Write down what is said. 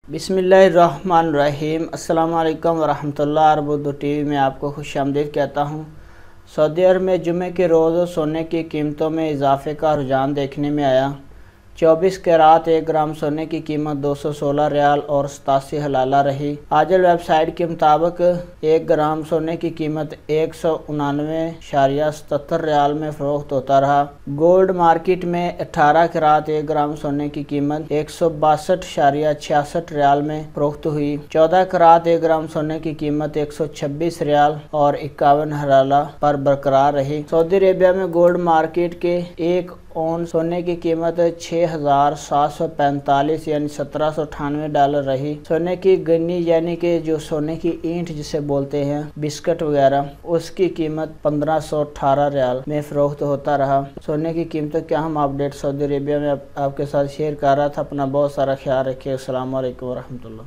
बिस्मिल्लाहिर्रहमानिर्रहीम। अस्सलाम वालेकुम वरहमतुल्लाह। अरबुद्दू टीवी में आपको खुशामदीद कहता हूँ। सऊदी अरब में जुमे के रोज़ सोने की कीमतों में इजाफे का रुझान देखने में आया। 24 कैरात 1 ग्राम सोने की कीमत 216 रियाल और 87 हलाला रही। आजल वेबसाइट के मुताबिक 1 ग्राम सोने की कीमत 199.77 रियाल में फ़रोख्त होता रहा। गोल्ड मार्केट में 18 कैरात 1 ग्राम सोने की कीमत 162.66 रियाल में फ़रोख्त हुई। 14 कैरात 1 ग्राम सोने की कीमत 126 रियाल और 51 हलाला पर बरकरार रही। सऊदी अरेबिया में गोल्ड मार्केट के 1 औंस सोने की कीमत 6,745 यानी $1798 रही। सोने की गन्नी यानी कि जो सोने की ईंट जिसे बोलते हैं, बिस्किट वगैरह, उसकी कीमत 1518 रियाल में फ़रोख्त होता रहा। सोने की कीमतों क्या हम अपडेट सऊदी अरेबिया में आपके साथ शेयर कर रहा था। अपना बहुत सारा ख्याल रखिए। अस्सलाम वालेकुम वरहमतुल्लाह।